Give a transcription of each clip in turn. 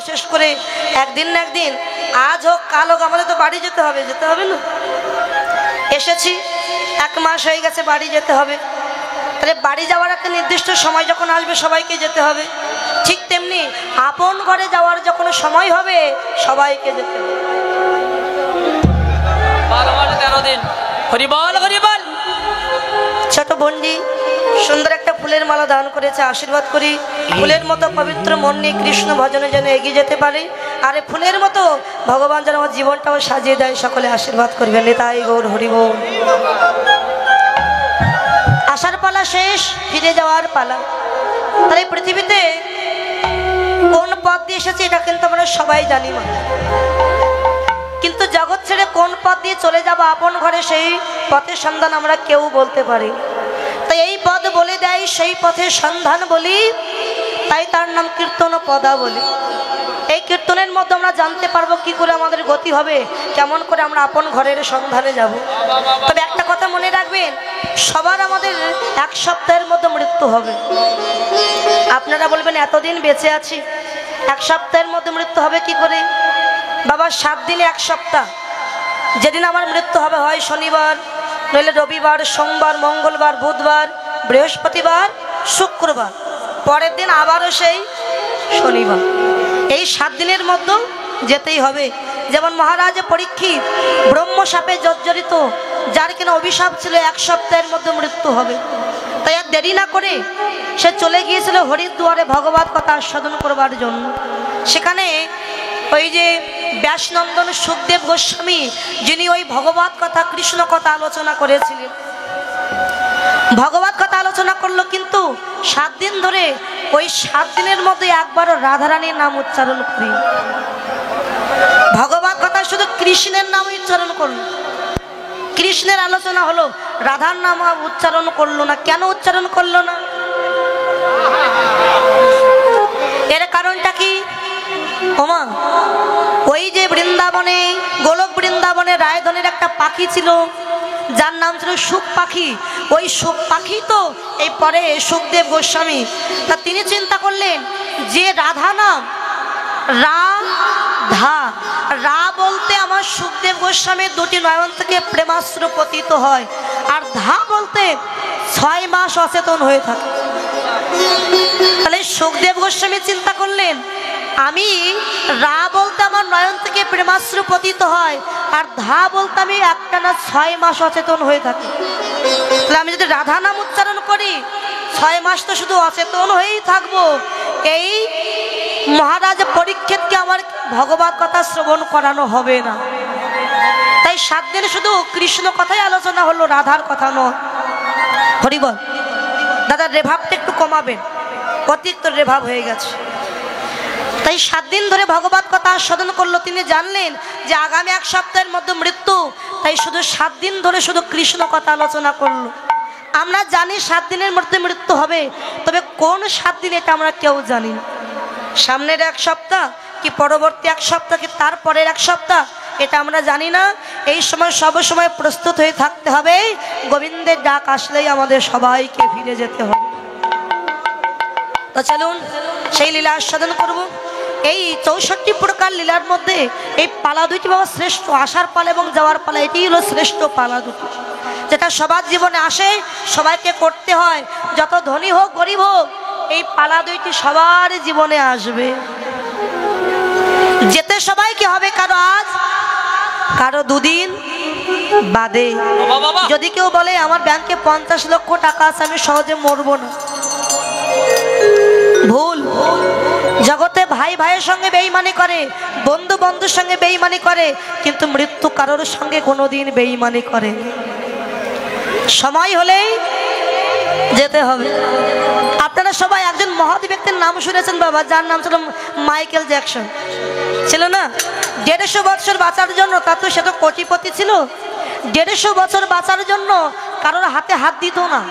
শেষ করে একদিন না একদিন, আজ হোক কাল হোক, আমাদের তো বাড়ি যেতে হবে, যেতে হবে না? এসেছি, 1 মাস হয়ে গেছে, বাড়ি যেতে হবে। তাহলে বাড়ি যাওয়ার একটা নির্দিষ্ট সময় যখন আসবে সবাইকে যেতে হবে। ঠিক তেমনি আপন ঘরে যাওয়ার যখন সময় হবে সবাইকে যেতে হবে। 13 দিন হরি বল হরি বল। ছোট বন্ডি সুন্দর একটা ফুলের মালা দান করেছে, আশীর্বাদ করি ফুলের মতো পবিত্র মন নিয়ে কৃষ্ণ ভজনে যেন এগিয়ে যেতে পারে, আর এই ফুলের মতো ভগবান যেন আমার জীবনটাও সাজিয়ে দেয়। সকলে আশীর্বাদ করবেন। নিতাই গৌর হরি বল। আসার পালা শেষ, ফিরে যাওয়ার পালা। তাহলে এই পৃথিবীতে কোন পথ দিয়ে এসেছে এটা কিন্তু আমরা সবাই জানি না, কিন্তু জগৎ ছেড়ে কোন পথ দিয়ে চলে যাব আপন ঘরে, সেই পথের সন্ধান আমরা কেউ বলতে পারি। তাই এই পথ বলে দেয়, সেই পথের সন্ধান বলি, তাই তার নাম কীর্তন পদা বলি। এই কীর্তনের মধ্যে আমরা জানতে পারবো কি করে আমাদের গতি হবে, কেমন করে আমরা আপন ঘরের সন্ধানে যাব। তবে একটা কথা মনে রাখবেন, সবার আমাদের 1 সপ্তাহের মধ্যে মৃত্যু হবে। আপনারা বলবেন এতদিন বেঁচে আছি, 1 সপ্তাহের মধ্যে মৃত্যু হবে কি করে? বাবা, 7 দিনে 1 সপ্তাহ। যেদিন আমার মৃত্যু হবে হয় শনিবার, নইলে রবিবার, সোমবার, মঙ্গলবার, বুধবার, বৃহস্পতিবার, শুক্রবার, পরের দিন আবারও সেই শনিবার। এই 7 দিনের মধ্যে যেতেই হবে। যেমন মহারাজ পরীক্ষিত ব্রহ্মশাপে জর্জরিত, যার কিনা অভিশাপ ছিল 1 সপ্তাহের মধ্যে মৃত্যু হবে। তাই আর দেরি না করে সে চলে গিয়েছিল হরিদ্বারে ভগবত কথা আস্বাদন করবার জন্য। সেখানে ওই যে ব্যাসনন্দন সুখদেব গোস্বামী, যিনি ওই ভগবত কথা কৃষ্ণ কথা আলোচনা করেছিলেন, ভগবত কথা আলোচনা করলো, কিন্তু 7 দিন ধরে ওই 7 দিনের মধ্যে একবারও রাধারানীর নাম উচ্চারণ করি। ভগবত কথা শুধু কৃষ্ণের নাম উচ্চারণ করলো, কৃষ্ণের আলোচনা হলো, রাধার নাম উচ্চারণ করলো না। কেন উচ্চারণ করলো না? এর কারণটা কি? ওমা, ওই যে বৃন্দাবনে, গোলক বৃন্দাবনে রায়ধনের একটা পাখি ছিল, যার নাম ছিল সুখ পাখি। ওই সুখ পাখি তো এই পরে সুখদেব গোস্বামী, তা তিনি চিন্তা করলেন যে রাধা নাম রাধা, রা বলতে আমার সুখদেব গোস্বামীর 2টি নয়ন থেকে প্রেমাশ্রু পতিত হয়, আর ধা বলতে 6 মাস অচেতন হয়ে থাকে। তাহলে সুখদেব গোস্বামী চিন্তা করলেন, আমি রা বলতে আমার নয়ন থেকে প্রেমাশ্রু পতিত হয়, আর ধা বলতে আমি একটানা 6 মাস অচেতন হয়ে থাকি। তাহলে আমি যদি রাধা নাম উচ্চারণ করি 6 মাস তো শুধু অচেতন হয়েই থাকবো। এই মহারাজ পরীক্ষিতকে আমার ভগবত কথা শ্রবণ করানো হবে না। তাই 7 দিন শুধু কৃষ্ণ কথাই আলোচনা হলো, রাধার কথা নয়। হরিবল। দাদা, রেভাবটা একটু কমাবেন, অতিরিক্ত রেভাব হয়ে গেছে। তাই 7 দিন ধরে ভগবত কথা আস্বাদন করলো। তিনি জানলেন যে আগামী 1 সপ্তাহের মধ্যে মৃত্যু, তাই শুধু 7 দিন ধরে শুধু কৃষ্ণ কথা আলোচনা করলো। আমরা জানি 7 দিনের মধ্যে মৃত্যু হবে, তবে কোন 7 দিন এটা আমরা কেউ জানি না। সামনের 1 সপ্তাহ কি পরবর্তী 1 সপ্তাহ কি তারপরের 1 সপ্তাহ, এটা আমরা জানি না। এই সময় সবসময় প্রস্তুত হয়ে থাকতে হবে, গোবিন্দের ডাক আসলেই আমাদের সবাইকে ফিরে যেতে হবে। তো চলুন সেই লীলা আস্বাদন করব। এই 64 প্রকার লীলার মধ্যে এই পালা 2টি বাবা শ্রেষ্ঠ, আসার পালা এবং যাওয়ার পালা, এটি হলো শ্রেষ্ঠ পালা 2টি, যেটা সবার জীবনে আসে, সবাইকে করতে হয়। যত ধনী হোক গরিব হোক, এই পালা 2টি সবার জীবনে আসবে। যেতে সবাইকে হবে, কারো আজ, কারো 2 দিন বাদে। যদি কেউ বলে আমার ব্যাংকে 50 লক্ষ টাকা আছে, আমি সহজে মরবো না, ভুল। জগতে ভাই ভাইয়ের সঙ্গে বেঈমানি করে, বন্ধু বন্ধুর সঙ্গে বেঈমানি করে, কিন্তু মৃত্যু কারোর সঙ্গে কোনোদিন বেঈমানি করে। সময় হলেই যেতে হবে। আপনারা সবাই একজন মহৎ ব্যক্তির নাম শুনেছেন বাবা, যার নাম ছিল মাইকেল জ্যাকসন, ছিল না? 150 বছর বাঁচার জন্য, তা তো সে তো কোটিপতি ছিল, 150 বছর বাঁচার জন্য কারোর হাতে হাত দিত না।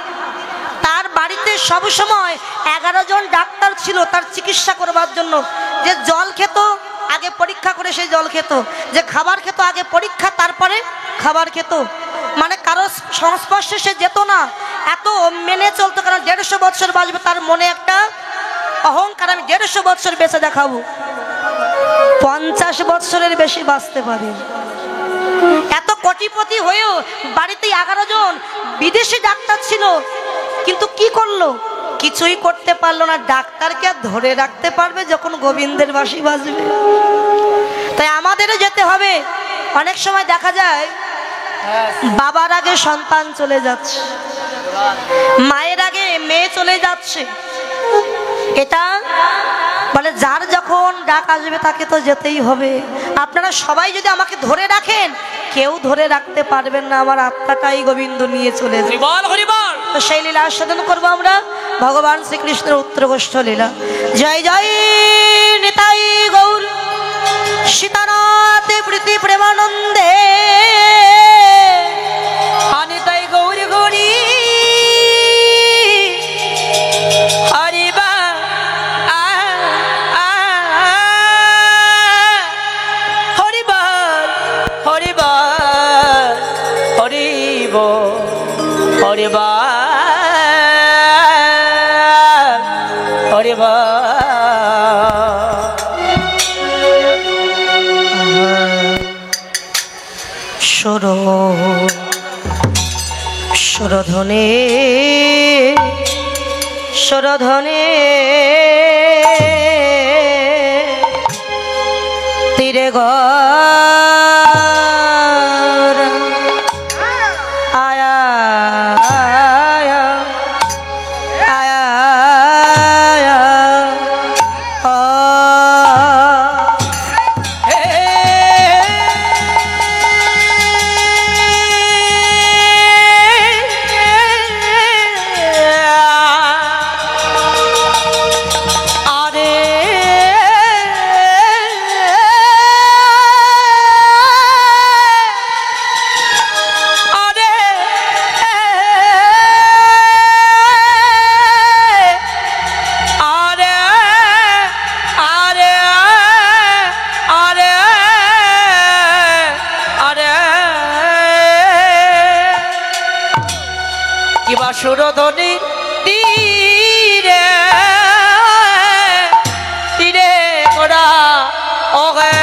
তার বাড়িতে সব সময় 11 জন ডাক্তার ছিল তার চিকিৎসা করবার জন্য। যে জল খেত আগে পরীক্ষা করে সেই জল খেত, যে খাবার খেত আগে পরীক্ষা তারপরে খাবার খেত। মানে কারো সংস্পর্শে সে যেত না, এত মেনে চলতো। কারণ 150 বছর বাঁচবে, তার মনে একটা অহংকার, আমি 150 বছর বেঁচে দেখাবো। 50 বছরের বেশি বাঁচতে পারে। এত কোটিপতি হয়েও বাড়িতে 11 জন বিদেশি ডাক্তার ছিল, কিন্তু কি করলো? কিছুই করতে পারলো না। ডাক্তারকে আর ধরে রাখতে পারবে যখন গোবিন্দের বাঁশি বাজবে? তাই আমাদেরও যেতে হবে। অনেক সময় দেখা যায় বাবার আগে সন্তান চলে যাচ্ছে, মায়ের আগে মেয়ে চলে যাচ্ছে। এটা বলে যার যখন ডাক আসবে তাকে তো যেতেই হবে। আপনারা সবাই যদি আমাকে ধরে রাখেন, কেউ ধরে রাখতে পারবেন না, আমার আত্মাটাই গোবিন্দ নিয়ে চলে যাবে। তো সেই লীলা আস্বাদন করবো আমরা, ভগবান শ্রীকৃষ্ণের উত্তরগোষ্ঠ লীলা। জয় জয় নিতাই গৌর সীতানাথে প্রীতি প্রেমানন্দে, নিতাই গৌরী গৌরী হরিবা হরিবার হরিবার হরিব হরিবার হরিবার। সুরধনে সুরধনে তীরে ঘর আয়া আয়া আয়া আয়া সুরধনী তীরে তীরে গোড়া ওগে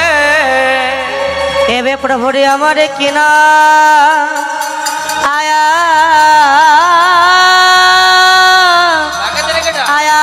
এবে প্রভুরে আমারে কিনা আয়া আয়া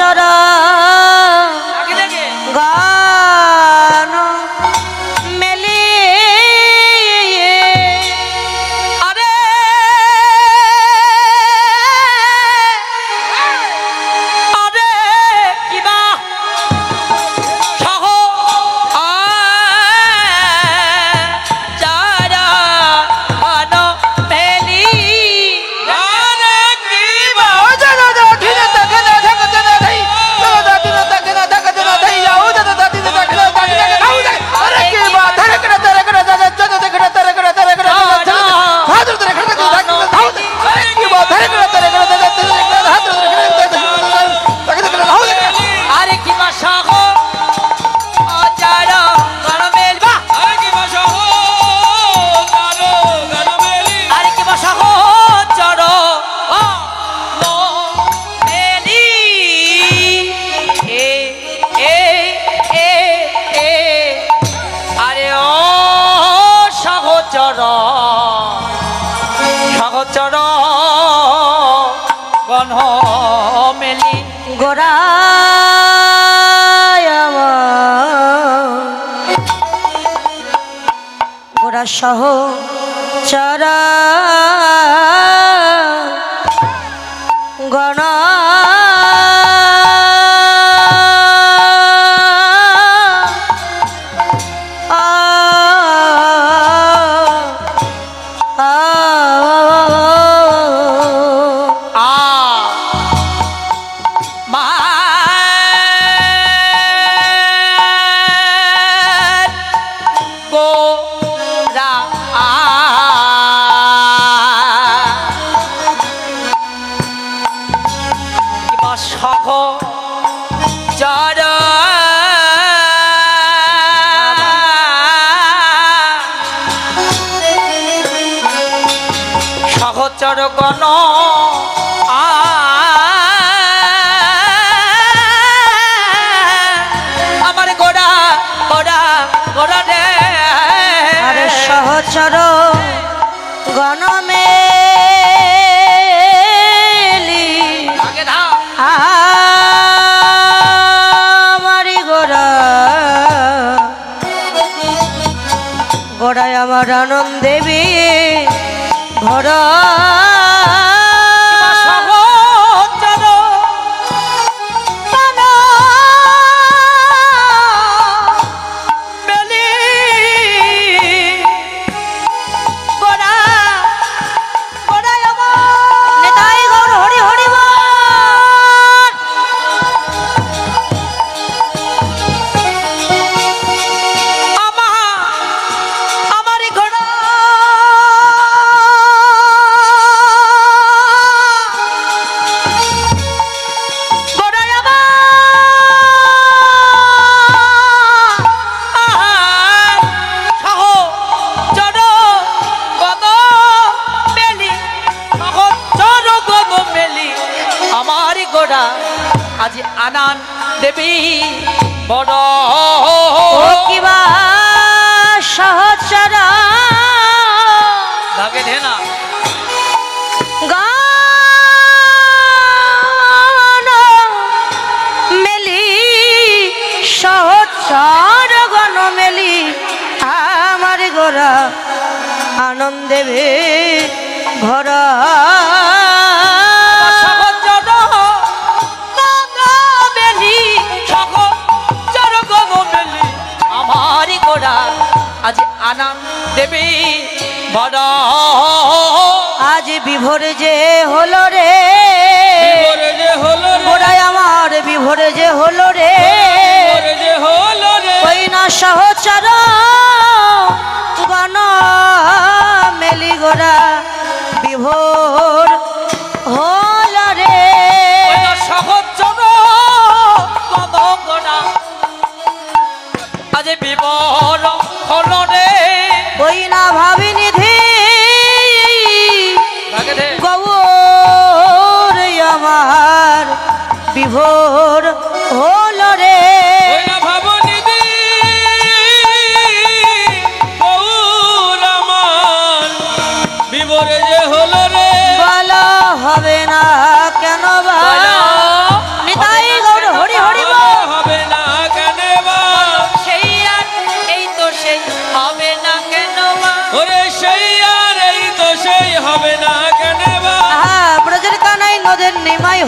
সহচর গান মেলি আরে আরে কিবা সহ যারা গান মেলি আরে কিবা আরে কিবা সহ যারা গান মেলবা আরে কিবা সহ চর মেলি এ আরে ও সহচর সহচর গণ মেলি গোরা গোরা সহ চরা গণ সখ যারা সহচর গণ আমার গোড়া গোড়া গোড়া রে আরে সহচর গণ মেলি আগে ধা আমারি গোরা গোড়ায় আমার আনন্দেবী ভরা সহচর মেলি গোড়া গোড়ায় আমার নেতাই গৌর হরি হরি বল। আমারই ঘোড়া গোড়ায় আমার সহচর গণ মেলি সহচর গণ মেলি আমারই ঘোড়া আজ আনান দেবী বড় ও কিবা সহচর ভাগে দে না গান মেলি সহচর গণ মেলি আমার গোরা আনন্দে ভরা সহচর গণ মেলি সহচর গণ মেলি আমারই ঘোড়া আজ আনান দেবী বড় আজ বিভোর যে হলো রে গোড়ায় আমার বিভোর যে হলো রে ওই না সহচর গণ মেলি গোড়া বিভোর হলো রে সহচর গণ গোড়া আজ বিবর হল রে ওই না ভাবি নিধি ভাগে দে গৌর আমার বিভোর হলো রে বলা হবে না কেন বা নিতাই গৌর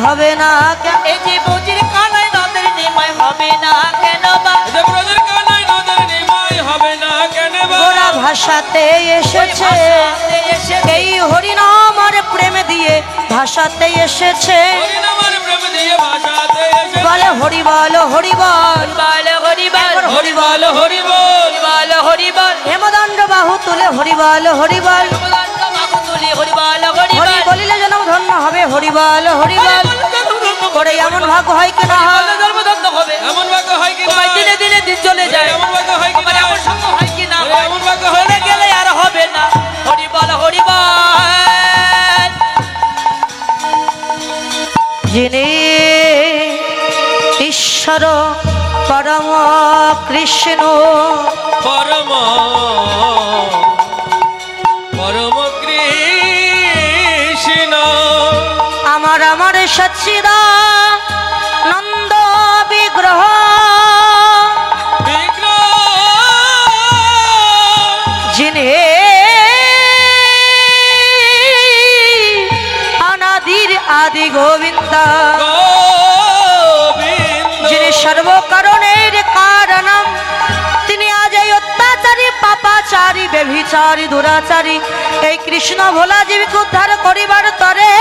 হবে না কেন? এই যে বুঝির কানাই নদের নিমাই হবে না কেন বা যে ব্রজের কানাই নদের নিমাই হবে না কেন বা গোরা ভাষাতে এসেছে, ভাষাতে এসেছে। এই হরিনাম আর প্রেম দিয়ে ভাষাতে এসেছে। হরিনামের প্রেম দিয়ে ভাষাতে এসে বলে হরি বল হরি বল, বল হরি বল হরি বল হরি বল বল হরি বল হেমদণ্ড বাহু তুলে হরি বল হরি বল, সমদন্ত মাগু তুলি হরি বল হরি হরি বল বলিলে জনম ধন্য হবে হরি বল হরি বল। করে এমন ভাগ্য হয় কি না হয়? জন্মদন্ত হবে এমন ভাগ্য হয় কি না তোমার দিনে দিনে দিন চলে যায় এমন ভাগ্য হয় কি আমার না এমন সঙ্গ হয় কি না হয়? এমন ভাগ্য হয় চলে গেলে আর হবে না হরি বল হরি বল যিনি ঈশ্বর পরম কৃষ্ণ, পরম পরম কৃষ্ণ আমার আমার সচ্চিদানন্দ বিগ্রহ, বিগ্রহ যিনি অনাদির আদি গোবিন্দ, গোবিন্দ যিনি সর্বকারণের কারণম, তিনি আজ এই অত্যাচারী পাপাচারী ব্যভিচারী দুরাচারী এই কৃষ্ণ ভোলা জীবকে উদ্ধার করিবার তরে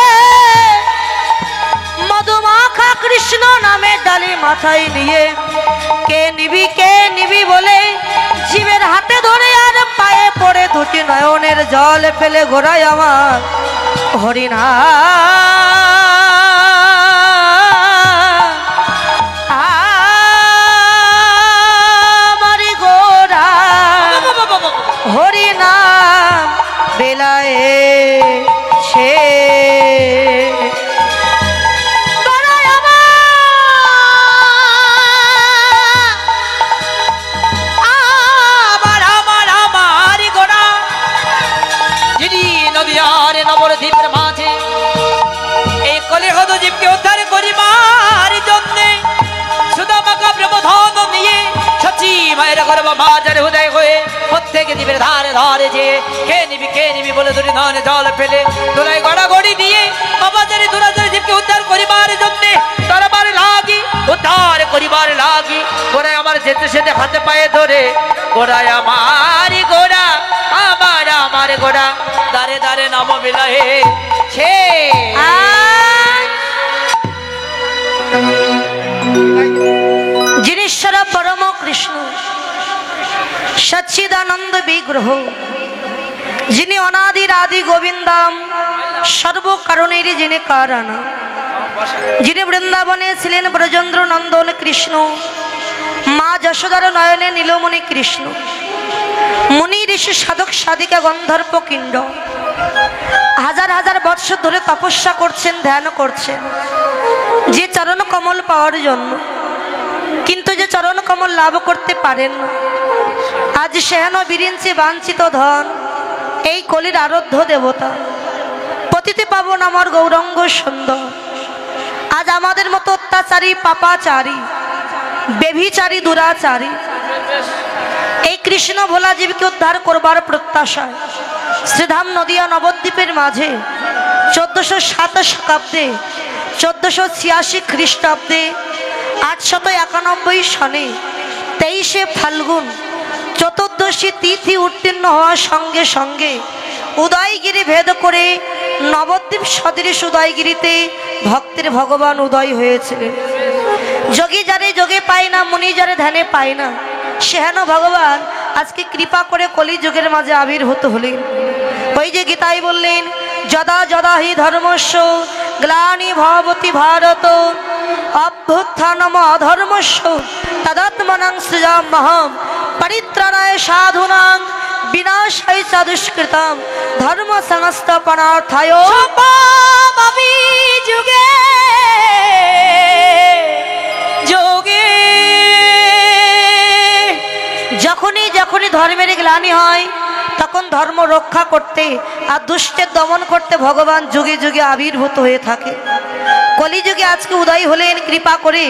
মধুমাখা কৃষ্ণ নামে ডালি মাথায় নিয়ে কে নিবি বলে জীবের হাতে ধরে আর পায়ে পড়ে দুটি নয়নের জল ফেলে ঘোরায় আমার হরিনা আমারি গোরা হরিনাম বেলায় ছে আমার আমার আমার গোড়া যিনি নদীয়ার নবদ্বীপের মাঝে এই কলিহত জীবকে উদ্ধার করিবার জন্যে সুদামাকা প্রেমধন নিয়ে সচি মায়ের গর্ব মাঝারে হৃদয় হয়ে প্রত্যেকে দ্বীপের ধারে ধারে যে কে নিবি বলে দুটি নয়নে জল ফেলে তোলাই গড়াগড়ি দিয়ে বাবাজারি দুরাচারি জীবকে উদ্ধার করিবার জন্যে দরবার লাগি উদ্ধার করিবার লাগি গোড়ায় আমার যেতে সেতে হাতে পায়ে ধরে গোড়ায় আমার গোড়া আমার আমার গোড়া দারে দারে নাম বিলাহে ছে যিনি ঈশ্বর পরম কৃষ্ণ সচ্চিদানন্দ বিগ্রহ, যিনি অনাদির আদি গোবিন্দাম সর্বকারণের যিনি কারণ, যিনি বৃন্দাবনে ছিলেন ব্রজেন্দ্র নন্দন কৃষ্ণ, মা যশোদার নয়নে নীলমণি কৃষ্ণ, মুনি ঋষি সাধক সাধিকা গন্ধর্ব কিণ্ড হাজার হাজার বৎসর ধরে তপস্যা করছেন, ধ্যান করছেন যে চরণ কমল পাওয়ার জন্য, কিন্তু যে চরণ কমল লাভ করতে পারেন না। আজ সেহেন বিরিঞ্চি বাঞ্ছিত ধন এই কলির আরাধ্য দেবতা পতিতে পাবন আমার গৌরঙ্গ সুন্দর, আজ আমাদের মতো অত্যাচারী পাপাচারী বেভিচারী দুরাচারী এই কৃষ্ণ ভোলা জীবকে উদ্ধার করবার প্রত্যাশায় শ্রীধাম নদিয়া নবদ্বীপের মাঝে 1407 শতাব্দে 1486 খ্রিস্টাব্দে 891 সনে 23শে ফাল্গুন চতুর্দশী তিথি উত্তীর্ণ হওয়ার সঙ্গে সঙ্গে উদয়গিরি ভেদ করে নবদ্বীপ সদৃশ উদয়গিরিতে ভক্তের ভগবান উদয় হয়েছিলেন। যোগী যারে যোগে পায় না, মুনি যারে ধ্যানে পায় না, সেহেন ভগবান আজকে কৃপা করে কলিযুগের মাঝে আবির্ভূত হলেন। ওই যে গীতায় বললেন যদা যদা হি ধর্মস্য গ্লানি ভবতি ভারত অভ্যুত্থানম অধর্মস্য তদাত্মনাং সৃজাম্যহম পরিত্রাণায় সাধুনাং বিনাশায় চ দুষ্কৃতম ধর্ম সংস্থাপনার্থায় সম্ভবি যুগে যোগে যখনই যখনই ধর্মের গ্লানি হয় তখন ধর্ম রক্ষা করতে আর দুষ্টের দমন করতে ভগবান যুগে যুগে আবির্ভূত হয়ে থাকে। কলিযুগে আজকে উদয় হলেন কৃপা করে,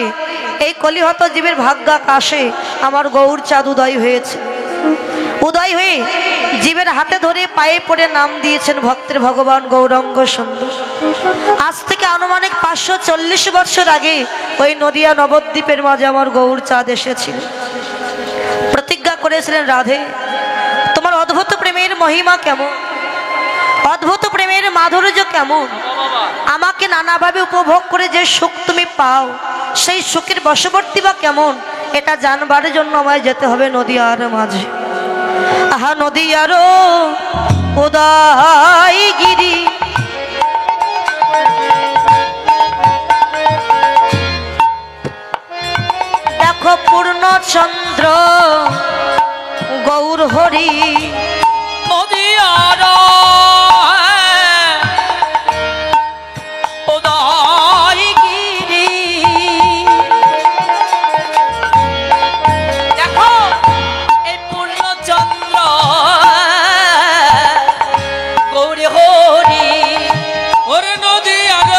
এই কলিহত জীবের ভাগ্যাকাশে আমার গৌর চাঁদ উদয় হয়েছে। উদয় হয়ে জীবের হাতে ধরে পায়ে পড়ে নাম দিয়েছেন ভক্তের ভগবান গৌরাঙ্গ সুন্দর। আজ থেকে আনুমানিক 540 বছর আগে ওই নদিয়া নবদ্বীপের মাঝে আমার গৌরচাঁদ এসেছিল। প্রতিজ্ঞা করেছিলেন, রাধে তোমার অদ্ভুত প্রেমের মহিমা কেমন, অদ্ভুত প্রেমের মাধুর্য কেমন, আমাকে নানাভাবে উপভোগ করে যে সুখ তুমি পাও সেই সুখের বশবর্তী বা কেমন, এটা জানবার জন্য আমায় যেতে হবে নদিয়ার মাঝে। আহা নদিয়ার উদয়গিরি, দেখো পূর্ণচন্দ্র গৌর হরি, নদিয়ার উদয়গিরি। দেখো এই পূর্ণচন্দ্র গৌরী হরি, ওরে নদিয়ার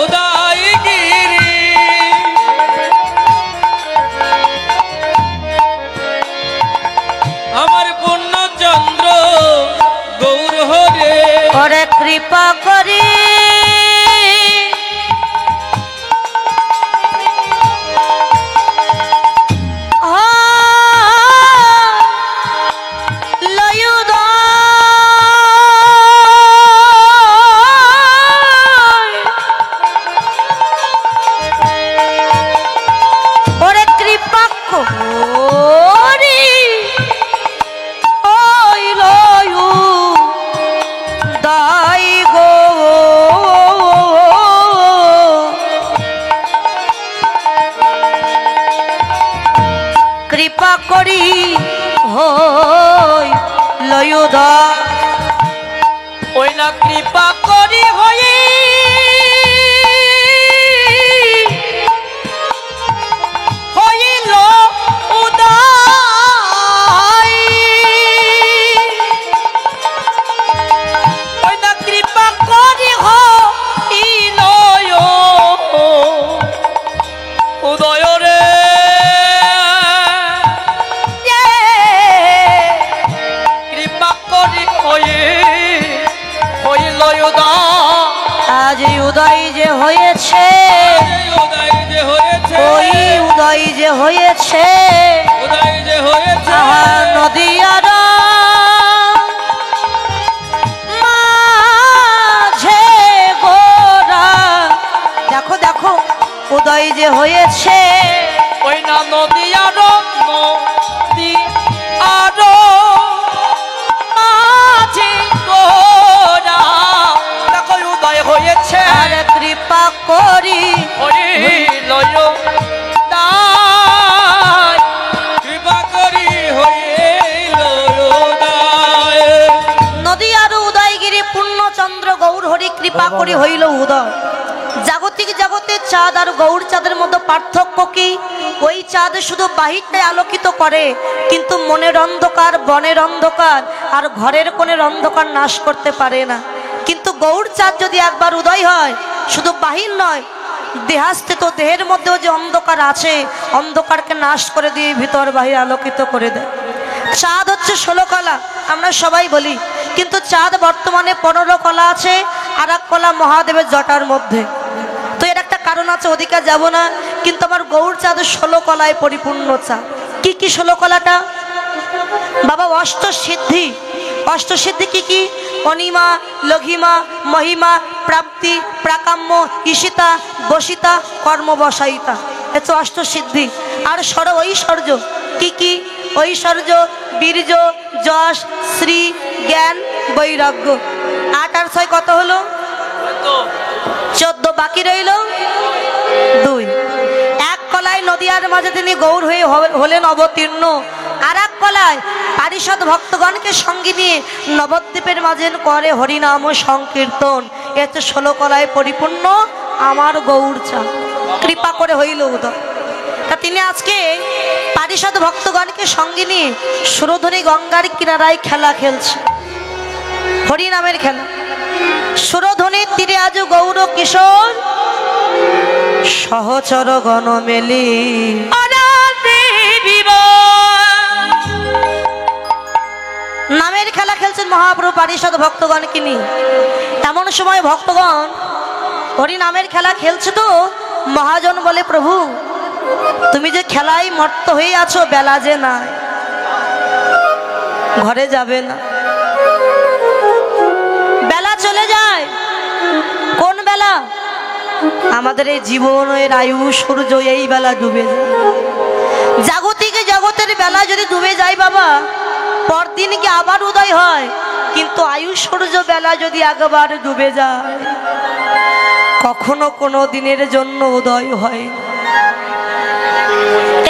উদয়গিরি, আমার পূর্ণচন্দ্র গৌর হরে, করে কৃপা করে কৃপা করি হই লয়োদা, ওই না কৃপা করি হয়ে হইল উদয়, ওই না কৃপা করি হইল উদয় রে, কৃপা করি হয়ে হইল উদয়। আজ উদয় যে হয়েছে, উদয় যে হয়েছে, ওই উদয় যে হয়েছে, উদয় যে হয়েছে, আহা নদিয়ার মাঝে গোরা, দেখো দেখো উদয় যে হয়েছে, ওই না নদিয়ার নদী আরো মাঝে গোরা, দেখো উদয় হয়েছে, আর কৃপা করি হইল কৃপা করি হইল উদয়। নদিয়ার উদয়গিরি পূর্ণচন্দ্র গৌর হরি কৃপা করি হইল উদয়। জাগতিক জগতে চাঁদ আর গৌর চাঁদের মধ্যে পার্থক্য কি? ওই চাঁদ শুধু বাহিরটাই আলোকিত করে, কিন্তু মনের অন্ধকার, বনের অন্ধকার আর ঘরের কোণের অন্ধকার নাশ করতে পারে না। কিন্তু গৌর চাঁদ যদি একবার উদয় হয়, শুধু বাহির নয়, দেহাস্থিত দেহের মধ্যেও যে অন্ধকার আছে, অন্ধকারকে নাশ করে দিয়ে ভিতর বাহির আলোকিত করে দেয়। চাঁদ হচ্ছে 16 কলা, আমরা সবাই বলি, কিন্তু চাঁদ বর্তমানে 15 কলা আছে, আর এক কলা মহাদেবের জটার মধ্যে। তো এর একটা কারণ আছে, ওদিকে যাব না, কিন্তু আমার গৌর চাঁদ 16 কলায় পরিপূর্ণ চাঁদ। কি কি 16 কলাটা? বাবা অষ্টসিদ্ধি। অষ্টসিদ্ধি কি কি? অনিমা, লঘিমা, মহিমা, প্রাপ্তি, প্রাকাম্য, ঈশিতা, বসিতা, কর্মবসায়িতা, এত অষ্টসিদ্ধি। আর ঐশ্বর্য কি কি? ঐশ্বর্য, বীর্য, যশ, শ্রী, জ্ঞান, বৈরাগ্য। 8 আর 6 কত হলো? 14। বাকি রইল 2। এক কলায় নদিয়ার মাঝে তিনি গৌর হয়ে হলেন অবতীর্ণ, আর এক কলায় পারিষদ ভক্তগণকে সঙ্গে নিয়ে নবদ্বীপের মাঝে করে হরিনাম সংকীর্তন। এতে 16 কলায় পরিপূর্ণ আমার গৌর চাঁদ, কৃপা করে হইল উদয়। তা তিনি আজকে পারিষদ ভক্তগণকে সঙ্গে নিয়ে সুরধনী গঙ্গার কিনারায় খেলা খেলছে, হরিনামের খেলা। সুরধনীর তীরে আজ গৌর কিশোর সহচর গণ মেলি খেলছেন মহাপ্রভু পারিষদ ভক্তগণকে নিয়ে। এমন সময় ভক্তগণ হরি নামের খেলা খেলছে, তো মহাজন বলে, প্রভু তুমি যে খেলায় মত্ত হয়ে আছো, বেলা যে নাই, ঘরে যাবে না। বেলা চলে যায়। কোন বেলা? আমাদের এই জীবনের আয়ু সূর্য এই বেলা ডুবে যায়। জাগতিক জগতের বেলা যদি ডুবে যায় বাবা, পরদিন কি আবার উদয় হয়, কিন্তু আয়ু সূর্য বেলা যদি একবার ডুবে যায়, কখনো কোনো দিনের জন্য উদয় হয় না।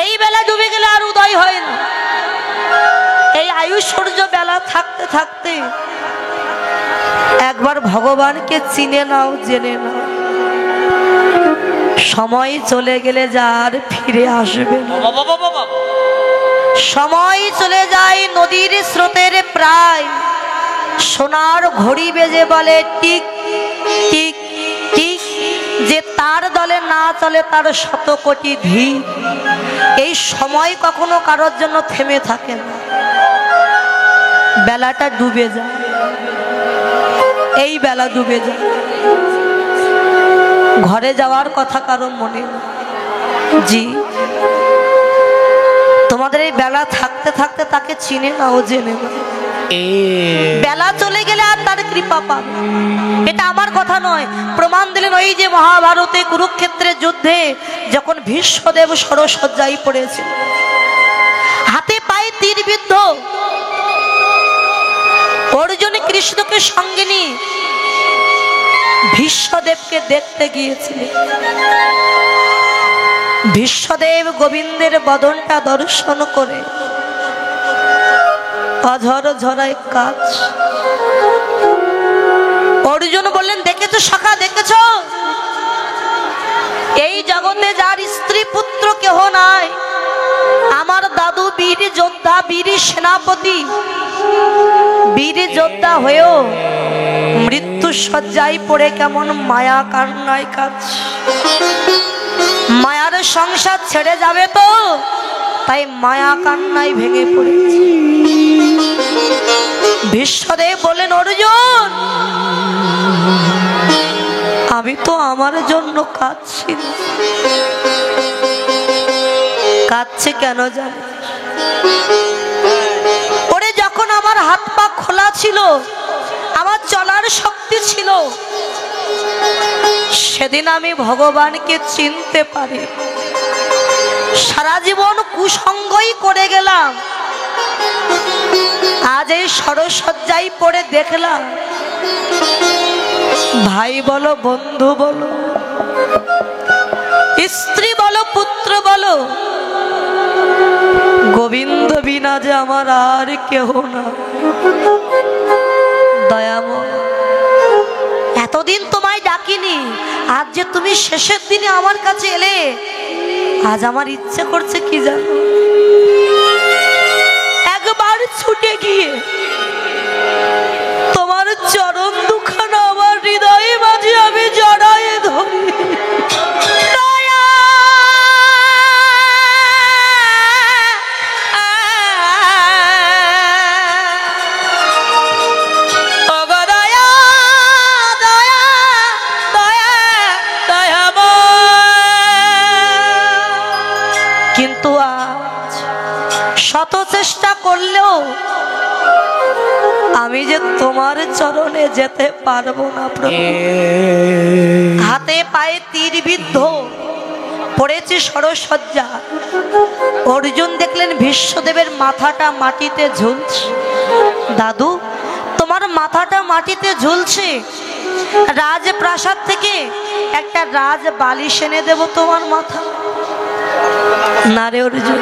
এই বেলা ডুবে গেলে আর উদয় হয় না। এই আয়ু সূর্য বেলা থাকতে থাকতে একবার ভগবানকে চিনে নাও, জেনে নাও। সময় চলে গেলে যার ফিরে আসবে না। সময় চলে যায় নদীর স্রোতের প্রায়, সোনার ঘড়ি বেজে বলে টিক টিক টিক, যে তার দলে না চলে তার শত কোটি ধি। এই সময় কখনো কারোর জন্য থেমে থাকে না, বেলাটা ডুবে যায়। এই বেলা ডুবে যায়, ঘরে যাওয়ার কথা কারো মনে নেই। জি, তোমাদের এই বেলা থাকতে থাকতে তাকে চিনে নাও, জেনে নাও। বেলা চলে গেলে আর তার কৃপা পাবে। এটা আমার কথা নয়, প্রমাণ দিলেন ওই যে মহাভারতে কুরুক্ষেত্রের যুদ্ধে যখন ভীষ্মদেব সরসজ্জায় পড়েছিল, হাতে পায়ে তীর বিদ্ধ, অর্জুন কৃষ্ণকে সঙ্গে নিয়ে ভীষ্মদেবকে দেখতে গিয়েছিলেন। ভীষ্মদেব গোবিন্দের বদনটা দর্শন করে অঝর ঝরায় কাজ। অর্জুন বললেন, দেখেছো সখা, দেখেছো এই জগতে যার স্ত্রী পুত্র কেহ নাই, আমার দাদু বীর যোদ্ধা, বীর সেনাপতি, বীর যোদ্ধা হয়েও মৃত্যু শয্যায় পড়ে কেমন মায়া কান্নায় কাজ। মায়ার সংসার ছেড়ে যাবে তো, তাই মায়া কান্নায় ভেঙে পড়েছে। ভীষ্মদেব বলেন, অর্জুন আমি তো আমার জন্য কাঁদছি না। কাঁদছে কেন জানি? ওরে যখন আমার হাত পা খোলা ছিল, আমার চলার শক্তি ছিল, সেদিন আমি ভগবানকে চিনতে পারি। সারা জীবন কুসঙ্গই করে গেলাম, আজ এই সরসজ্জায় পড়ে দেখলাম, ভাই বলো, বন্ধু বলো, স্ত্রী বলো, পুত্র বলো, গোবিন্দ বিনা যে আমার আর কেহ না। দয়াময়, এতদিন তোমায় ডাকিনি, আজ যে তুমি শেষের দিনে আমার কাছে এলে, আজ আমার ইচ্ছে করছে কি জানো, একবার ছুটে গিয়ে তোমার চরণ দুখানা আমার হৃদয়ে মাঝে আমি জড়ায়ে ধরি। কিন্তু আজ শত চেষ্টা করলেও আমি যে তোমার চরণে যেতে পারবো না প্রভু। হাতে পায়ে তীর বিদ্ধ পড়েছি সরসজ্জা। অর্জুন দেখলেন ভীষ্মদেবের মাথাটা মাটিতে ঝুলছে। দাদু, তোমার মাথাটা মাটিতে ঝুলছে, রাজপ্রাসাদ থেকে একটা রাজ বালিশ এনে দেব তোমার মাথা। না রে অর্জুন,